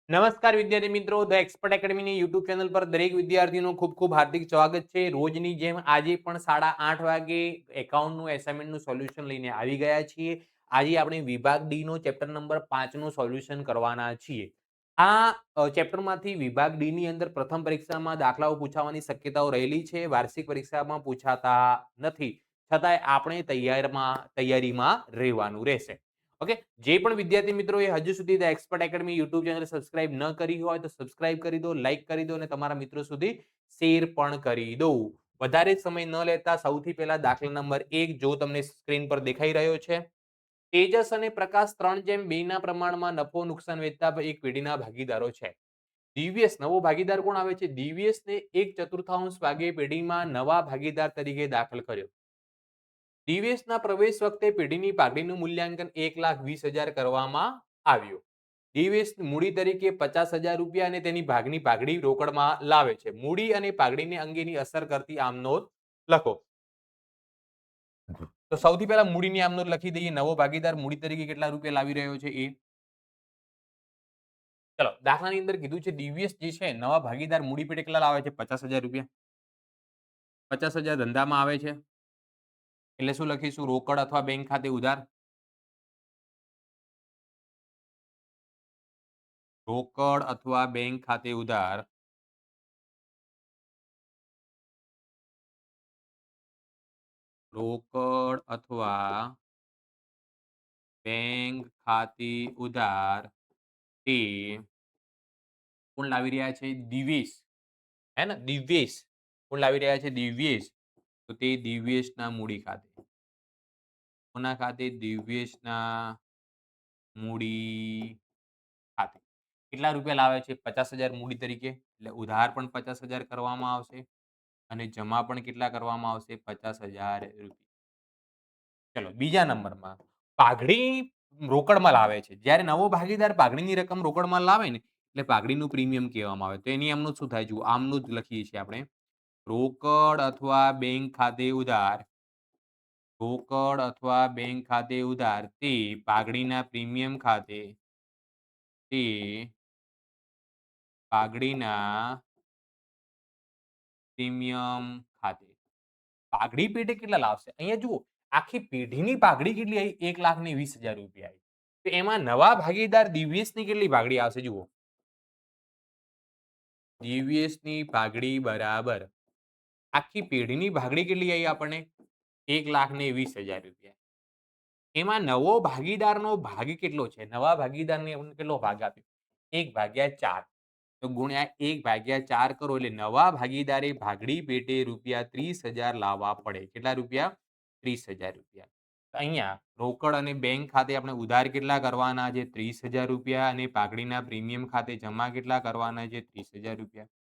નમસ્કાર વિદ્યાર્થી મિત્રો, ધ એક્સપર્ટ એકેડમીની યુટ્યુબ ચેનલ પર દરેક વિદ્યાર્થીનું ખૂબ ખૂબ હાર્દિક સ્વાગત છે. રોજની જેમ આજે પણ 8:30 વાગે એકાઉન્ટનું એસાઇનમેન્ટનું સોલ્યુશન લઈને આવી ગયા છીએ. આજે આપણે વિભાગ ડી નો ચેપ્ટર નંબર 5 નું સોલ્યુશન કરવાના છીએ. આ ચેપ્ટરમાંથી વિભાગ ડી ની અંદર પ્રથમ પરીક્ષામાં દાખલાઓ પૂછાવાની શક્યતાઓ રહેલી છે. વાર્ષિક પરીક્ષામાં પૂછાતા નથી, છતાંય આપણે તૈયારીમાં રહેવાનું રહેશે. ઓકે, જે પણ વિદ્યાર્થી મિત્રોએ હજુ સુધી the expert academy YouTube channel subscribe ન કરી હોય તો સબસ્ક્રાઇબ કરી દો, લાઈક કરી દો અને તમારા મિત્રો સુધી શેર પણ કરી દો. વધારે સમય ન લેતા સૌથી પહેલા દાખલા નંબર 1 જો તમને સ્ક્રીન પર દેખાઈ રહ્યો છે. તેજસ અને પ્રકાશ 3:2 ના પ્રમાણમાં નફો નુકસાન વેચતા એક પેઢીના ભાગીદારો છે. દિવ્યેશ નવો ભાગીદાર કોણ આવે છે? દિવ્યેશને 1/4 ભાગે પેઢીમાં નવા ભાગીદાર તરીકે દાખલ કર્યો. દિવ્યેશના પ્રવેશ વખતે પેઢીની પાઘડીનું મૂલ્યાંકન 1,20,000 કરવામાં આવ્યું. દિવ્યેશ મૂડી તરીકે 50,000 રૂપિયા અને તેની ભાગની પાઘડી રોકડમાં લાવે છે. મૂડી અને પાઘડીને અંગેની અસર કરતી આમનોંધ લખો. તો સૌથી પહેલા મૂડીની આમનોંધ લખી દઈએ. નવો ભાગીદાર મૂડી તરીકે કેટલા રૂપિયા લાવી રહ્યો છે એ. ચલો, દાખલાની અંદર કીધું છે દિવ્યેશ જે છે નવા ભાગીદાર મૂડી પેટે કેટલા લાવે છે? 50,000 રૂપિયા. 50,000 ધંધામાં આવે છે એટલે શું લખીશું? રોકડ અથવા બેંક ખાતે ઉધાર. રોકડ અથવા બેંક ખાતે ઉધાર. રોકડ અથવા બેંક ખાતે ઉધાર તે કોણ લાવી રહ્યા છે? દિવ્યેશ. હે ને? દિવ્યેશ કોણ લાવી રહ્યા છે? દિવ્યેશ. તો તે દિવ્યેશના મૂડી ખાતે. કોના ખાતે? દિવ્યેશના મૂડી ખાતે. કેટલા રૂપિયા લાવે છે? 50,000 મૂડી તરીકે. એટલે ઉધાર પણ 50,000 કરવામાં આવશે અને જમા પણ કેટલા કરવામાં આવશે? 50,000 રૂપિયા. ચલો, બીજા નંબરમાં પાઘડી રોકડમાં લાવે છે. જ્યારે નવો ભાગીદાર પાઘડીની રકમ રોકડમાં લાવે ને એટલે પાઘડીનું પ્રીમિયમ કહેવામાં આવે. તો એની આમનું શું થાય? જુઓ, આમનું જ લખીએ છીએ આપણે. રોકડ અથવા બેંક ખાતે ઉધાર. રોકડ અથવા બેંક ખાતે ઉધાર તે પાઘડીના પ્રીમિયમ ખાતે. તે પાઘડીના પ્રીમિયમ ખાતે. પાઘડી પેટે કેટલા લાવશે? અહીંયા જુઓ, આખી પેઢીની પાઘડી કેટલી આવી? 1,20,000 રૂપિયા આવી. તો એમાં નવા ભાગીદાર દિવ્યેશની કેટલી પાઘડી આવશે? જુઓ, દિવ્યેશની પાઘડી બરાબર આખી પેઢીની ભાગડી કેટલી આવી આપણને? 1,20,000 રૂપિયા. એમાં નવો ભાગીદારનો ભાગ કેટલો છે? નવા ભાગીદારને કેટલો ભાગ આપ્યો? 1/4. તો ગુણ્યા 1/4 કરો એટલે નવા ભાગીદારે ભાગડી પેટે રૂપિયા 30,000 લાવવા પડે. કેટલા રૂપિયા? 30,000 રૂપિયા. અહીંયા રોકડ અને બેંક ખાતે આપણે ઉધાર કેટલા કરવાના છે? 30,000 રૂપિયા અને પાઘડીના પ્રીમિયમ ખાતે જમા કેટલા કરવાના છે? 30,000 રૂપિયા.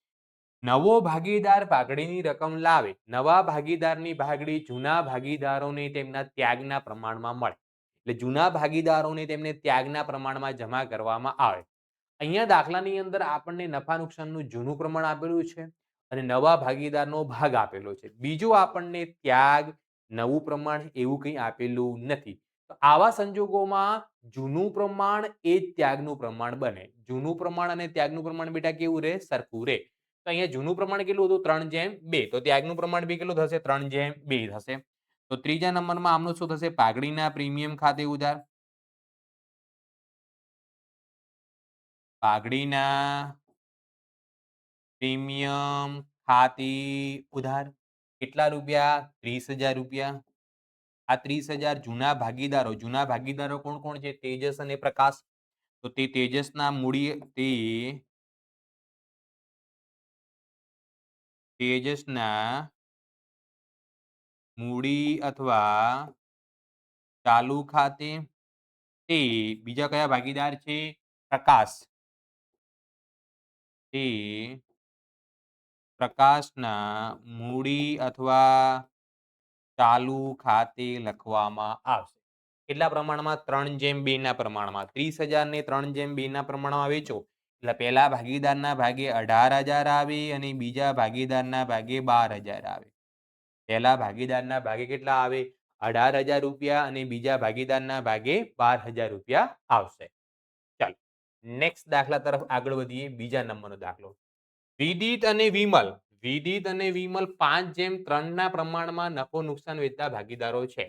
નવો ભાગીદાર પાઘડીની રકમ લાવે. નવા ભાગીદારની ભાગડી જૂના ભાગીદારોને તેમના ત્યાગના પ્રમાણમાં મળે. એટલે જૂના ભાગીદારોને તેમને ત્યાગના પ્રમાણમાં જમા કરવામાં આવે. અહીંયા દાખલાની અંદર આપણને નફા નુકસાનનું જૂનું પ્રમાણ આપેલું છે અને નવા ભાગીદારનો ભાગ આપેલો છે. બીજું આપણને ત્યાગ, નવું પ્રમાણ એવું કંઈ આપેલું નથી. તો આવા સંજોગોમાં જૂનું પ્રમાણ એ જ ત્યાગનું પ્રમાણ બને. જૂનું પ્રમાણ અને ત્યાગનું પ્રમાણ બેટા કેવું રહે? સરખું રહે. તો અહીંયા જૂનું પ્રમાણ કેટલું હતું? 3:2. તો ત્યાગનું પ્રમાણ બી કેટલું થશે? 3:2 થશે. તો ત્રીજા નંબરમાં આમનું શું થશે? પાઘડીના પ્રીમિયમ ખાતે ઉધાર. પાઘડીના પ્રીમિયમ ખાતે ઉધાર કેટલા રૂપિયા? 30,000 રૂપિયા. આ 30,000 જૂના ભાગીદારો. જૂના ભાગીદારો કોણ કોણ છે? તેજસ અને પ્રકાશ. તો તે તેજસના મૂડી તેજસના મૂડી અથવા ચાલુ ખાતે. તે બીજા કયા ભાગીદાર છે? પ્રકાશ. તે પ્રકાશના મૂડી અથવા ચાલુ ખાતે લખવામાં આવશે. કેટલા પ્રમાણમાં? 3:2 ના પ્રમાણમાં. 30,000 ને 3:2 ના પ્રમાણમાં વેચો એટલે પહેલા ભાગીદારના ભાગે 18,000 આવે અને બીજા ભાગીદારના ભાગે 12,000 આવે. પહેલા ભાગીદારના ભાગે કેટલા આવે? 18,000 રૂપિયા અને બીજા ભાગીદારના ભાગે 12,000 રૂપિયા આવશે. ચાલો, નેક્સ્ટ દાખલા તરફ આગળ વધીએ. બીજા નંબરનો દાખલો. વિદિત અને વિમલ 5:3 ના પ્રમાણમાં નફો નુકસાન વેચતા ભાગીદારો છે.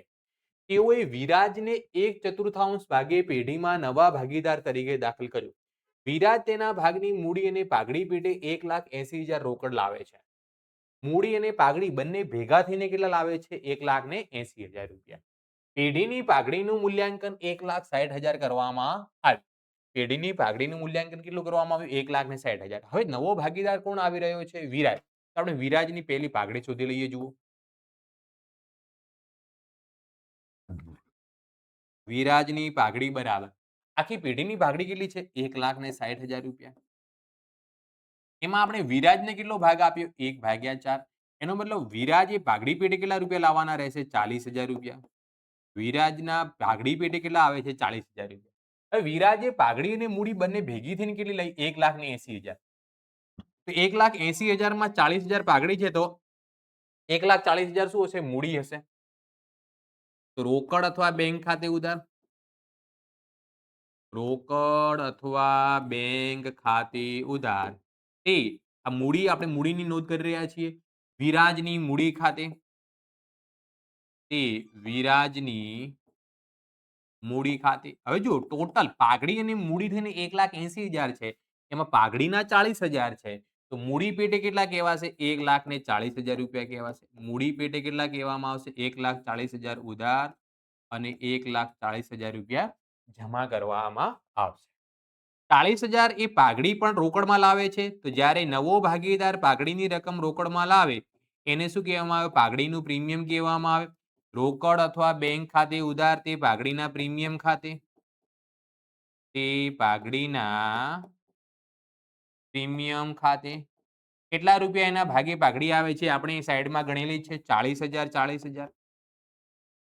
તેઓએ વિરાજને 1/4 ભાગે પેઢીમાં નવા ભાગીદાર તરીકે દાખલ કર્યો. વિરાજ તેના ભાગની મૂડી અને પાઘડી પેટે 1,80,000 રોકડ લાવે છે. મૂડી અને પાઘડી બંને ભેગા થઈને કેટલા લાવે છે? 1,80,000 રૂપિયા. પેઢીની પાઘડીનું મૂલ્યાંકન 1,60,000 કરવામાં આવ્યું. પેઢીની પાઘડીનું મૂલ્યાંકન કેટલું કરવામાં આવ્યું? 1,60,000. હવે નવો ભાગીદાર કોણ આવી રહ્યો છે? વિરાજ. તો આપણે વિરાજની પહેલી પાઘડી શોધી લઈએ. જુઓ, વિરાજની પાઘડી બરાબર આખી પેઢીની પાઘડી કેટલી છે? 1,60,000 રૂપિયા. એમાં આપણે વિરાજને કેટલો ભાગ આપ્યો? 1/4. એનો મતલબ વિરાજે પાઘડી પેટે કેટલા રૂપિયા લાવવાના રહેશે? 40,000 રૂપિયા. વિરાજના પાઘડી પેટે કેટલા આવે છે? 40,000 રૂપિયા. હવે વિરાજે પાઘડી અને મૂડી બંને ભેગી થઈને કેટલી લઈ? 1,80,000. તો 1,80,000 માં 40,000 પાઘડી છે, તો 1,40,000 શું હશે? મૂડી હશે. તો રોકડ અથવા બેંક ખાતે ઉધાર, રોકડ અથવા બેંક ખાતે ઉધાર એ આ મૂડી, આપણે મૂડીની નોંધ કરી રહ્યા છીએ. વિરાજની મૂડી ખાતે તે વિરાજની મૂડી ખાતે. હવે જો ટોટલ પાઘડી અને મૂડી થઈને 1,80,000 છે, એમાં પાઘડીના 40,000 છે, તો મૂડી પેટે કેટલા કહેવાશે? 1,40,000 રૂપિયા કહેવાશે. મૂડી પેટે કેટલા કહેવામાં આવશે? 1,40,000 ઉધાર અને 1,40,000 રૂપિયા જમા કરવામાં આવશે. 40,000 એ પાઘડી પણ રોકડમાં લાવે છે. તો જ્યારે નવો ભાગીદાર પાઘડીની રકમ રોકડમાં લાવે એને શું કહેવામાં આવે? પાઘડીનું પ્રીમિયમ કહેવામાં આવે. રોકડ અથવા બેંક ખાતે ઉધાર તે પાઘડીના પ્રીમિયમ ખાતે, તે પાઘડીના પ્રીમિયમ ખાતે કેટલા રૂપિયા એના ભાગે પાઘડી આવે છે? આપણે સાઈડમાં ગણેલી છે 40,000, 40,000,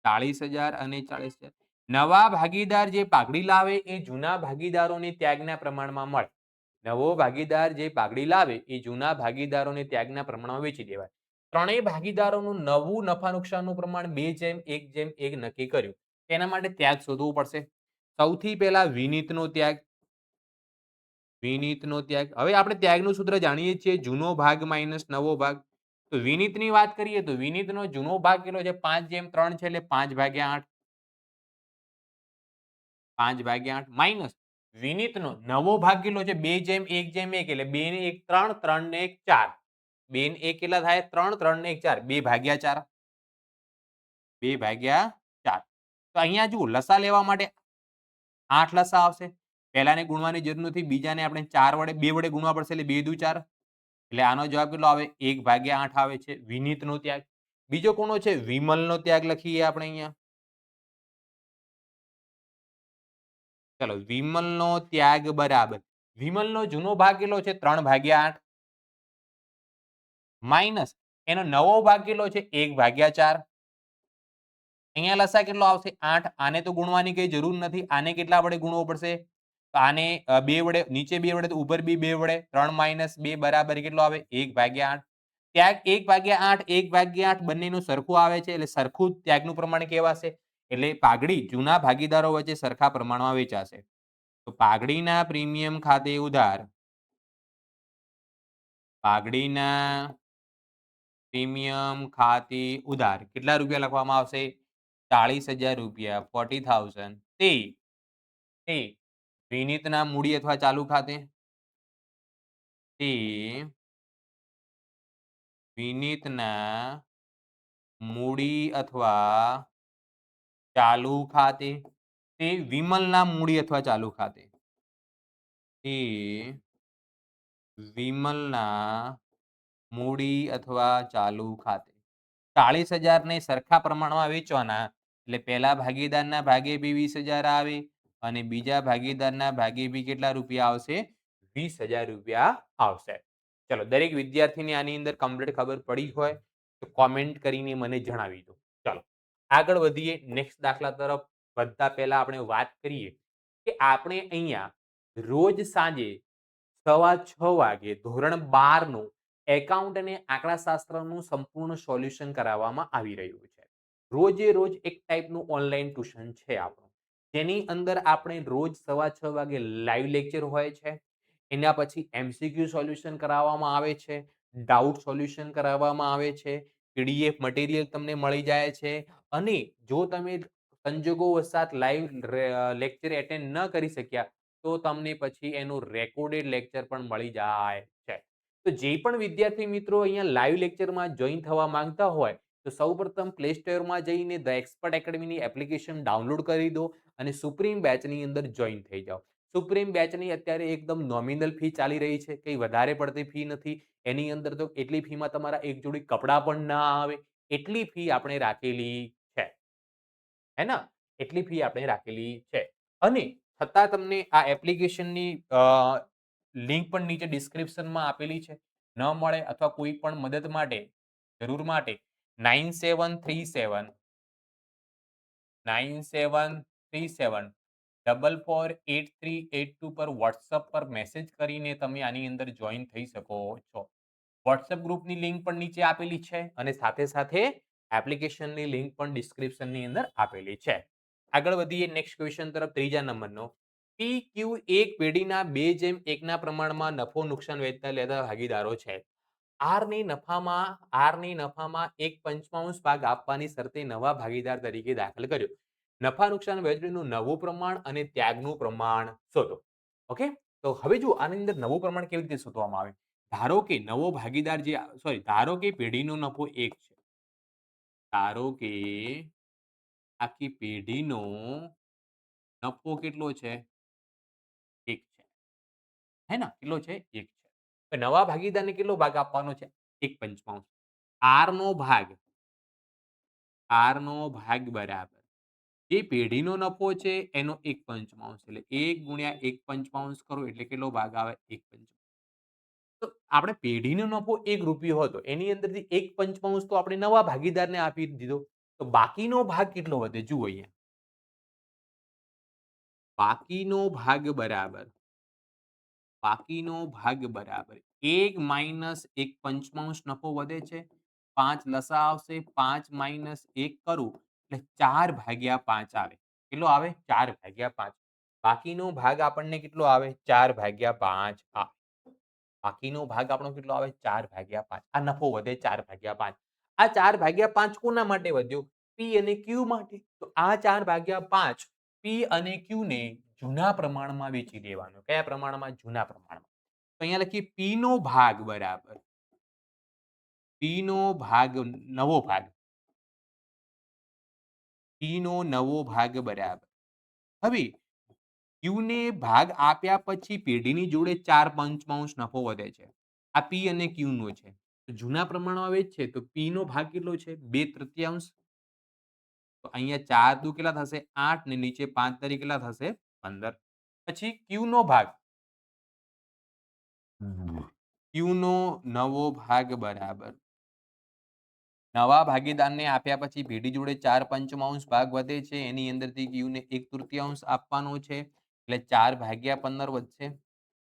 40,000 અને 40,000. નવા ભાગીદાર જે પાઘડી લાવે એ જૂના ભાગીદારોને ત્યાગના પ્રમાણમાં મળે. નવો ભાગીદાર જે પાઘડી લાવે એ જૂના ભાગીદારોને ત્યાગના પ્રમાણમાં વેચી દેવાય. ત્રણેય ભાગીદારોનું નવું નફા નુકસાનનું પ્રમાણ 2:1:1 નક્કી કર્યું. તેના માટે ત્યાગ શોધવું પડશે. સૌથી પહેલા વિનીતનો ત્યાગ. વિનીતનો ત્યાગ. હવે આપણે ત્યાગનું સૂત્ર જાણીએ છીએ, જૂનો ભાગ માઇનસ નવો ભાગ. તો વિનીતની વાત કરીએ તો વિનીતનો જૂનો ભાગ કેટલો છે? 5:3 છે, એટલે 5/8. 5/8 માઇનસ વિનીતનો નવો ભાગ કેટલો છે? 2:1:1 એટલે 2 ને 1 3, 3 ને 1 4. 2 ને 1 કેટલા થાય? 3, 3 ને 1 4. 2/4. 2/4. તો અહીંયા જુઓ, લસા લેવા માટે 8 લસા આવશે. પહેલાને ગુણવાની જરૂર નથી, બીજાને આપણે 4 વડે 2 વડે ગુણવા પડશે, એટલે 2 દુ 4. એટલે આનો જવાબ કેટલો આવે? 1/8 આવે છે. વિનીતનો ત્યાગ. બીજો કોનો છે? વિમલનો ત્યાગ લખીએ આપણે અહીંયા. ચલો, વિમલનો ત્યાગ બરાબર વિમલનો જૂનો ભાગ કેટલો છે? 3/8 માઇનસ એનો નવો ભાગ કેટલો છે? 1/4. અહીંયા લસા કેટલો આવશે? 8. આને તો ગુણવાની કઈ જરૂર નથી. આને કેટલા વડે ગુણવો પડશે? તો આને 2 વડે, નીચે 2 વડે તો ઉપર બી 2 વડે. 3 - 2 બરાબર કેટલો આવે? 1/8. ત્યાગ 1/8, 1/8 બંનેનું સરખું આવે છે, એટલે સરખું ત્યાગનું પ્રમાણ કહેવાશે. એટલે પાઘડી જૂના ભાગીદારો વચ્ચે સરખા પ્રમાણમાં વેચાશે. તો પાઘડીના પ્રીમિયમ ખાતે ઉધાર, પાઘડીના પ્રીમિયમ ખાતે ઉધાર કેટલા રૂપિયા લખવામાં આવશે? 40,000 રૂપિયા, 40,000. તે વિનીતના મૂડી અથવા ચાલુ ખાતે, તે વિનીતના મૂડી અથવા ચાલુ ખાતે, તે વિમલના મૂડી અથવા ચાલુ ખાતે, તે વિમલના મૂડી અથવા ચાલુ ખાતે. 40,000 ને સરખા પ્રમાણમાં વેચવાના, એટલે પહેલા ભાગીદારના ભાગે બી 20,000 આવે અને બીજા ભાગીદારના ભાગે બી કેટલા રૂપિયા આવશે? 20,000 રૂપિયા આવશે. ચલો, દરેક વિદ્યાર્થીને આની અંદર કમ્પ્લીટ ખબર પડી હોય તો કોમેન્ટ કરીને મને જણાવી દો. ચાલો આગળ વધીએ નેક્સ્ટ દાખલા તરફ. વધતા પહેલા આપણે વાત કરીએ કે આપણે અહીંયા રોજ સાંજે 6:15 વાગે ધોરણ 12 નું એકાઉન્ટ અને આંકડાશાસ્ત્રનું સંપૂર્ણ સોલ્યુશન કરાવવામાં આવી રહ્યું છે. રોજે રોજ એક ટાઈપનું ઓનલાઈન ટ્યુશન છે આપણું. જેની અંદર આપણે રોજ 6:15 વાગે લાઈવ લેક્ચર હોય છે. એના પછી એમસીક્યુ સોલ્યુશન કરાવવામાં આવે છે, ડાઉટ સોલ્યુશન કરાવવામાં આવે છે, પીડીએફ મટીરિયલ તમને મળી જાય છે અને જો તમે સંજોગોવશાત લાઈવ લેક્ચર એટેન્ડ ન કરી શક્યા, તો તમને પછી એનું રેકોર્ડેડ લેક્ચર પણ મળી જાય છે. તો જે પણ વિદ્યાર્થી મિત્રો અહીંયા લાઈવ લેક્ચરમાં જોઈન થવા માંગતા હોય, તો સૌપ્રથમ પ્લે સ્ટોરમાં જઈને ધ એક્સપર્ટ એકેડમીની એપ્લિકેશન ડાઉનલોડ કરી દો અને સુપ્રીમ બેચની અંદર જોઈન થઈ જાઓ. સુપ્રીમ બેચની અત્યારે એકદમ નોમિનલ ફી ચાલી રહી છે, કંઈ વધારે પડતી ફી નથી. એની અંદર તો એટલી ફીમાં તમારા એક જોડી કપડાં પણ ના આવે, એટલી ફી આપણે રાખેલી છે. હે ને? એટલી ફી આપણે રાખેલી છે. અને છતાં તમને આ એપ્લિકેશનની લિંક પણ નીચે ડિસ્ક્રિપ્શનમાં આપેલી છે. ન મળે અથવા કોઈ પણ મદદ માટે, જરૂર માટે 9737 9737 448382 પર WhatsApp પર મેસેજ કરીને તમે આની અંદર જોઈન થઈ શકો છો. WhatsApp ગ્રુપની લિંક પણ નીચે આપેલી છે અને સાથે સાથે એપ્લિકેશનની લિંક પણ ડિસ્ક્રિપ્શનની અંદર આપેલી છે. આગળ વધીએ નેક્સ્ટ ક્વેશ્ચન તરફ, ત્રીજા નંબરનો. પી ક્યુ એક પેઢીના 2:1 ના પ્રમાણમાં નફો નુકસાન વહેંચતા લેતા ભાગીદારો છે. આરની નફામાં 1/5 ભાગ આપવાની શરતે નવા ભાગીદાર તરીકે દાખલ કર્યો. નફા નુકસાન વહેંચણીનું નવું પ્રમાણ અને ત્યાગનું પ્રમાણ શોધો. ઓકે, તો હવે જો આની અંદર નવું પ્રમાણ કેવી રીતે શોધવામાં આવે? ધારો કે નવો ભાગીદાર ધારો કે પેઢીનો નફો 1 છે. ધારો કે આખી પેઢીનો નફો કેટલો છે? 1 છે. હે ને? કેટલો છે? 1 છે. તો નવા ભાગીદારને કેટલો ભાગ આપવાનો છે? 1/5. આર નો ભાગ બરાબર જે પેઢીનો નફો છે એનો 1/5 એટલે 1 ગુણ્યા 1/5 કરો એટલે કેટલો ભાગ આવે? 1/5. તો આપણે પેઢીનો નફો ₹1 હતો. એની અંદરથી 1/5 તો આપણે નવા ભાગીદારને આપી દીધો. તો બાકીનો ભાગ કેટલો વધે? જુઓ અહીંયા. બાકીનો ભાગ બરાબર 1 માઈનસ 1/5 નફો વધે છે. 5 લસા આવશે. 5 માઈનસ 1 કરું એટલે 4/5 આવે. કેટલો આવે? 4/5. બાકીનો ભાગ આપણને કેટલો આવે? 4/5 આવે. બાકીનો ભાગ આપણો કેટલો આવે? 4/5. આ નફો વધે 4/5. આ 4/5 કોના માટે વધ્યો? પી અને ક્યુ માટે. તો આ 4/5 પી અને ક્યુ ને જૂના પ્રમાણમાં વેચી દેવાનો. કયા પ્રમાણમાં? જૂના પ્રમાણમાં. તો અહીંયા લખીએ પી નો ભાગ બરાબર પી નો ભાગ નવો ભાગ પી નો નવો ભાગ બરાબર. હવે ક્યુને ભાગ આપ્યા પછી પેઢીની જોડે 4/5 નફો વધે છે. આ પી અને ક્યુ નો છે. તો જૂના પ્રમાણમાં વેચશે તો પી નો ભાગ કેટલો છે? 2/3. તો અહીંયા 4 દુ કેટલા થશે? 8 ને નીચે 5 તરી કેટલા થશે? 15. પછી ક્યુ નો ભાગ ક્યુ નો નવો ભાગ બરાબર નવા ભાગીદારને આપ્યા પછી પેઢી જોડે 4/5 ભાગ વધે છે. એની અંદરથી ક્યુને 1/3 આપવાનો છે એટલે 4/15 વધશે.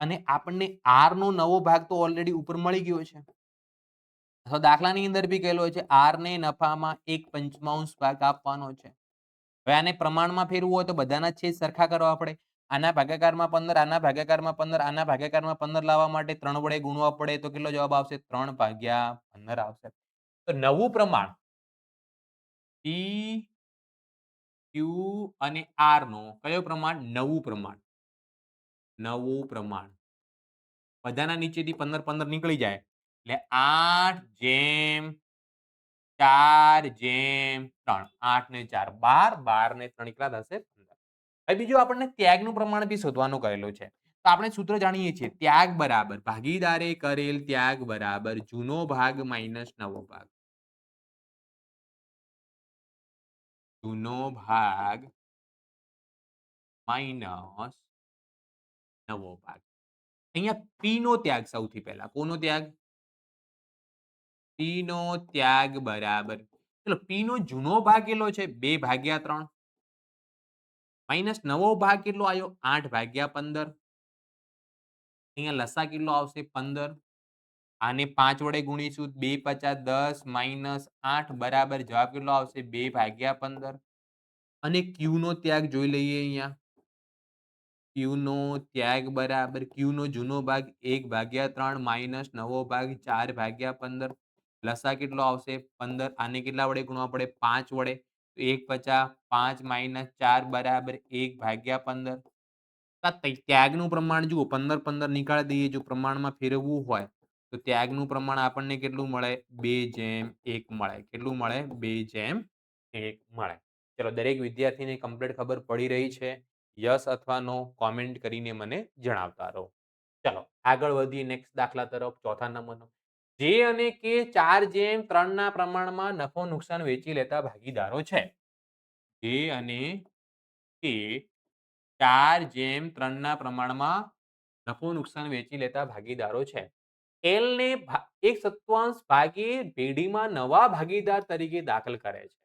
અને આપણને આર નો નવો ભાગ તો ઓલરેડી ઉપર મળી ગયો છે. તો દાખલાની અંદર બી કહેલો છે આર ને નફામાં 1/5 ભાગ આપવાનો છે. હવે આને પ્રમાણમાં ફેરવું હોય તો બધાના છેદ સરખા કરવા પડે. આના ભાગાકારમાં 15, આના ભાગાકારમાં 15, આના ભાગાકારમાં 15 લાવવા માટે 3 વડે ગુણવા પડે તો કેટલો જવાબ આવશે? 3/15 આવશે. તો નવું પ્રમાણ પી ક્યુ અને આર નો કયો પ્રમાણ? નવું પ્રમાણ. બધાના નીચેથી 15 નીકળી જાય એટલે 8/4/3. 8 ને 4 12, 12 ને 3 કેટલા થશે? 15. હવે બીજું આપણને ત્યાગનું પ્રમાણ બી શોધવાનું કહેલું છે. તો આપણે સૂત્ર જાણીએ છીએ. ત્યાગ બરાબર ભાગીદારે કરેલ ત્યાગ બરાબર જૂનો ભાગ માઈનસ નવો ભાગ. જૂનો ભાગ માઈનસ નવો ભાગ. અહીંયા પી નો ત્યાગ સૌથી પહેલા. કોનો ત્યાગ? પી નો ત્યાગ બરાબર ચલો પી નો જૂનો ભાગ કેટલો છે? 2/3 માઈનસ નવો ભાગ કેટલો આવ્યો? 8/15. અહીંયા લસા કેટલો આવશે? 15. આને 5 વડે ગુણીશું 2 × 5 = 10 - 8 બરાબર જવાબ કેટલો આવશે? 2/15. અને ક્યુ નો ત્યાગ જોઈ લઈએ અહીંયા. ક્યુ નો ત્યાગ બરાબર ક્યુ નો જૂનો ભાગ 1/3 માઇનસ નવો ભાગ 4/15. લસા કેટલો આવશે 15. આને કેટલા વડે ગુણવા પડે 5 વડે. તો 1 × 5 માઇનસ 4 બરાબર 1/15. ત્યાગનું પ્રમાણ જુઓ 15 નીકાળી દઈએ. જો પ્રમાણમાં ફેરવવું હોય તો ત્યાગનું પ્રમાણ આપણને કેટલું મળે 2:1 મળે. કેટલું મળે 2:1 મળે. ચલો દરેક વિદ્યાર્થીને કમ્પ્લીટ ખબર પડી રહી છે? યસ અથવા નો કોમેન્ટ કરીને મને જણાવતા રહો. ચલો આગળ વધીએ નેક્સ્ટ દાખલા તરફ. ચોથા નંબરનો જે અને કે 4:3 ના પ્રમાણમાં નફો નુકસાન વેચી લેતા ભાગીદારો છે. જે અને કે 4:3 ના પ્રમાણમાં નફો નુકસાન વેચી લેતા ભાગીદારો છે. એલ ને 1/7 ભાગે પેઢીમાં નવા ભાગીદાર તરીકે દાખલ કરે છે.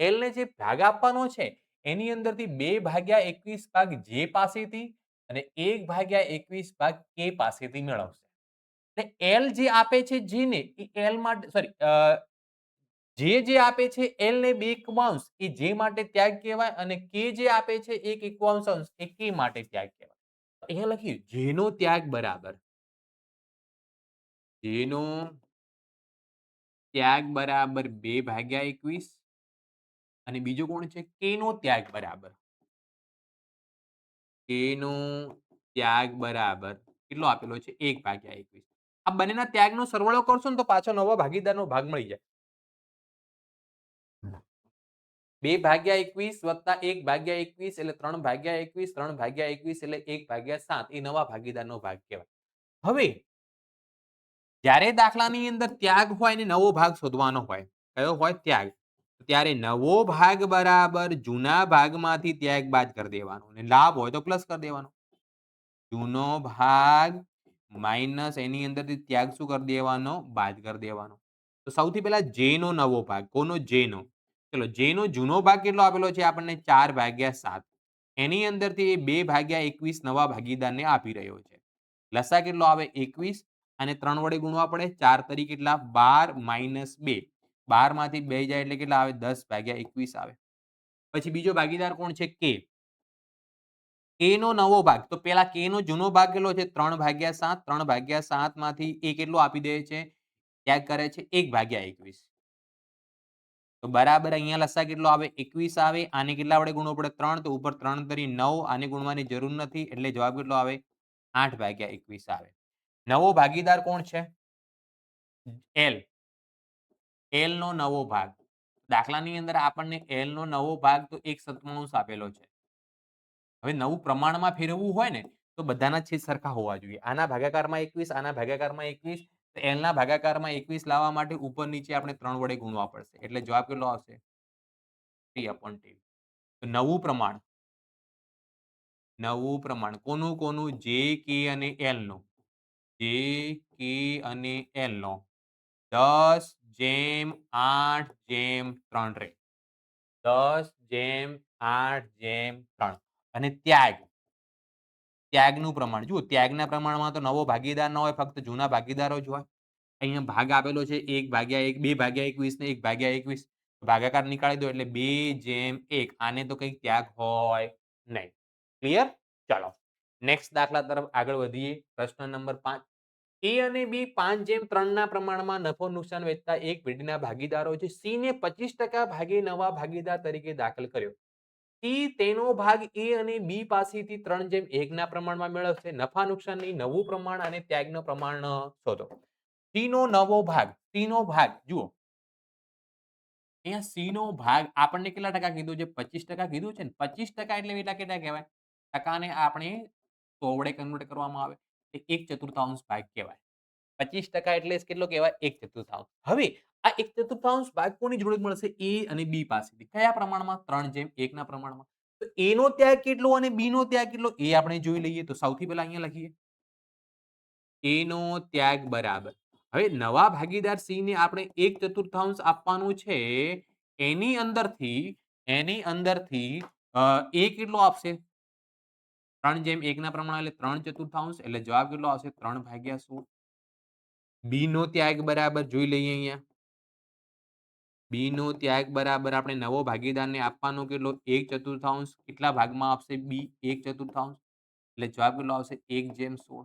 એલ ને જે ભાગ આપવાનો છે એની અંદરથી 2/21 ભાગ જે પાસેથી અને 1/21 ભાગ કે પાસેથી મેળવશે. એટલે એલ જે આપે છે જીને એ એલ માટે જે આપે છે એલ ને 2/1 એ જે માટે ત્યાગ કહેવાય અને કે જે આપે છે 1/21 એ કે માટે ત્યાગ કહેવાય. અહીંયા લખ્યું જેનો ત્યાગ બરાબર જેનો ત્યાગ બરાબર 2/21 અને બીજો કોણ છે કે નો ત્યાગ બરાબર કે નો ત્યાગ બરાબર કેટલો આપેલો છે 1/21. આ બંનેના ત્યાગનો સરવાળો કરશો ને તો પાછો નવો ભાગીદારનો ભાગ મળી જાય. 2/21 વત્તા 1/21 એટલે 3/21 3/21 એટલે 1/7 એ નવા ભાગીદારનો ભાગ કહેવાય. હવે જ્યારે દાખલાની અંદર ત્યાગ હોય અને નવો ભાગ શોધવાનો હોય, કયો હોય ત્યાગ, ત્યારે નવો ભાગ બરાબર જૂના ભાગમાંથી ત્યાગ બાદ કરી દેવાનો અને લાભ હોય તો પ્લસ કરી દેવાનો. જૂનો ભાગ માઇનસ એની અંદરથી ત્યાગ શું કરી દેવાનો બાદ કરી દેવાનો. તો સૌથી પહેલા જે નો નવો ભાગ કોનો જે નો ચલો જે નો જૂનો ભાગ કેટલો આપેલો છે આપણને 4/7 એની અંદરથી 2/21 નવા ભાગીદારને આપી રહ્યો છે. લસા કેટલો આવે 21 અને 3 વડે ગુણવા પડે 4 તરી કેટલા 12 - 2 12 માંથી 2 જાય એટલે કેટલા આવે 10/21 આવે. પછી બીજો ભાગીદાર કોણ છે કે કે નો નવો ભાગ તો પેલા કે નો જૂનો ભાગ કેટલો છે 3/7 3/7 માંથી એ કેટલો આપી દે છે ત્યાગ કરે છે 1/21 તો બરાબર અહીંયા લસા કેટલો આવે 21 આવે. આને કેટલા વડે ગુણવો પડે 3 તો ઉપર 3 તરી 9 આને ગુણવાની જરૂર નથી એટલે જવાબ કેટલો આવે 8/21 આવે. નવો ભાગીદાર કોણ છે એલ એલ નો નવો ભાગ દાખલાની અંદર આપણને એલ નો નવો ભાગ તો 1/7 આપેલો છે. હવે નવું પ્રમાણમાં ફેરવવું હોય ને તો બધાના છેદ સરખા હોવા જોઈએ. આના ભાગાકારમાં 21 આના ભાગાકારમાં 21 તો એલ ના ભાગાકારમાં 21 લાવવા માટે ઉપર નીચે આપણે 3 વડે ગુણવા પડશે એટલે જવાબ કેટલો આવશે 3/2. તો નવું પ્રમાણ કોનું કોનું જે કે અને એલ નું જે કે અને એલ નો 10:8:3 રે 10:8:3 અને ત્યાગનું પ્રમાણ જુઓ ત્યાગના પ્રમાણમાં તો નવો ભાગીદાર ન હોય ફક્ત જૂના ભાગીદારો જ હોય. અહીંયા ભાગ આપેલો છે 1/1 2/21 ને 1/21 ભાગાકાર નીકાળી દો એટલે 2/1 આને તો કંઈ ત્યાગ હોય નહીં. ક્લિયર? ચાલો નેક્સ્ટ દાખલા તરફ આગળ વધીએ. પ્રશ્ન નંબર 5 એ અને બી 5:3 ના પ્રમાણમાં નફો નુકસાન વેચતા એક પેઢીના ભાગીદારો છે. સી ને 25% ભાગે નવા ભાગીદાર તરીકે દાખલ કર્યો. સી તેનો ભાગ એ અને બી પાસેથી 3:1 ના પ્રમાણમાં મેળવશે. નફા નુકસાનની નવું પ્રમાણ અને ત્યાગનું પ્રમાણ શોધો. સી નો નવો ભાગ સી નો ભાગ જુઓ અહીંયા સી નો ભાગ આપણને કેટલા ટકા કીધું છે 25% કીધું છે ને 25% એટલે કેટલા કહેવાય ટકાને આપણે 100 વડે કન્વર્ટ કરવામાં આવે એ 1/4 ભાગ કહેવાય. 25% એટલે કેટલો કહેવાય 1/4. હવે આ 1/4 ભાગ કોની જોડે મળશે એ અને બી પાસેથી કયા પ્રમાણમાં 3:1 ના પ્રમાણમાં. તો એ નો ત્યાગ કેટલો અને બી નો ત્યાગ કેટલો એ આપણે જોઈ લઈએ. તો સૌથી પહેલા અહીંયા લખીએ એ નો ત્યાગ બરાબર હવે નવા ભાગીદાર સી ને આપણે 1/4 આપવાનું છે એની અંદરથી એ કેટલો આપશે 3:1 ના પ્રમાણ એટલે 3/4 એટલે જવાબ કેટલો આવશે 3/16. બી નો ત્યાગ બરાબર જોઈ લઈએ અહીંયા બી નો ત્યાગ બરાબર આપણે નવો ભાગીદારને આપવાનો કેટલો 1/4 કેટલા ભાગમાં આપશે બી 1/4 એટલે જવાબ કેટલો આવશે 1/16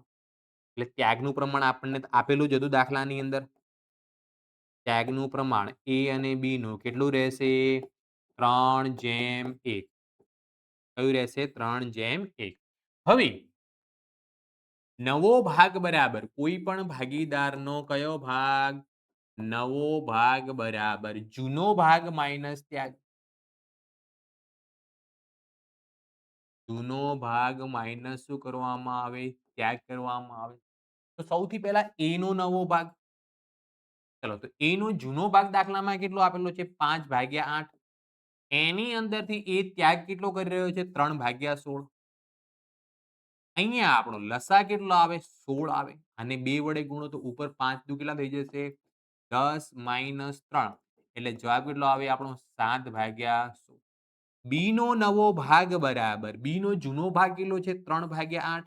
એટલે ત્યાગનું પ્રમાણ આપણને આપેલું જ હતું દાખલાની અંદર. ત્યાગનું પ્રમાણ એ અને બી નું કેટલું રહેશે 3/1. કયું રહેશે 3/1. હવે નવો ભાગ બરાબર કોઈ પણ ભાગીદારનો કયો ભાગ નવો ભાગ બરાબર જૂનો ભાગ માઇનસ ત્યાગ. જૂનો ભાગ માઇનસ શું કરવામાં આવે ત્યાગ કરવામાં આવે. તો સૌથી પહેલા એ નો નવો ભાગ. ચલો તો એ નો જૂનો ભાગ દાખલામાં કેટલો આપેલો છે 5/8. એની અંદરથી એ ત્યાગ કેટલો કરી રહ્યો છે 3/16. અહીંયા આપણો લસા કેટલો આવે 16 આવે અને 2 વડે ગુણો તો ઉપર 5 દુ કેટલા થઈ જશે 10 - 3 એટલે જવાબ કેટલો આવે આપણો 7/16. બી નો નવો ભાગ બરાબર બી નો જૂનો ભાગ કેટલો છે 3/8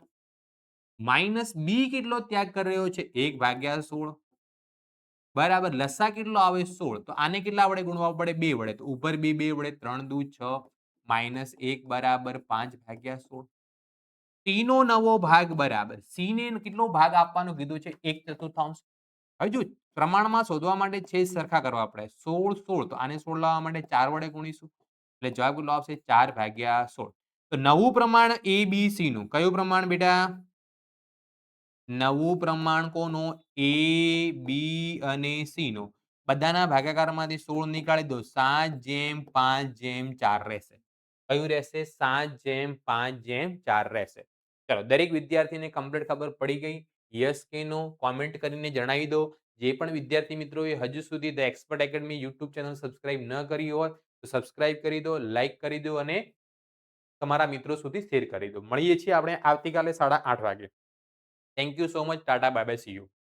માઇનસ બી કેટલો ત્યાગ કરી રહ્યો છે 1/16 બરાબર લસા કેટલો આવે 16 તો આને કેટલા વડે ગુણવા પડે 2 વડે તો ઉપર 2 2 વડે 3 દુ 6 -1 બરાબર 5/16. સી નો નવો ભાગ બરાબર સી ને કેટલો ભાગ આપવાનો કીધું છે 1/4. હવે જો પ્રમાણમાં શોધવા માટે છે સરખા કરવા પડે 16 16 તો આને 16 લાવવા માટે 4 વડે ગુણીશું એટલે જવાબ કેટલો આવશે 4/16. તો નવું પ્રમાણ એ બી સી નું કયું પ્રમાણ બેટા નવું પ્રમાણ કોનું એ બી અને સી નું બધાના ભાગાકારમાંથી 16 નીકાળી દો 7/5/4 રહેશે. કયું રહેશે 7/5/4 રહેશે. ચલો દરેક વિદ્યાર્થીને કમ્પ્લીટ ખબર પડી ગઈ યસ કે નો કોમેન્ટ કરીને જણાવી દો. જે પણ વિદ્યાર્થી મિત્રોએ હજુ સુધી the expert academy YouTube channel subscribe ન કરી હોય તો સબસ્ક્રાઇબ કરી દો લાઈક કરી દો અને તમારા મિત્રો સુધી શેર કરી દો. મળીએ છીએ આપણે આવતીકાલે 8:30 વાગે. Thank you so much Tata bye bye see you.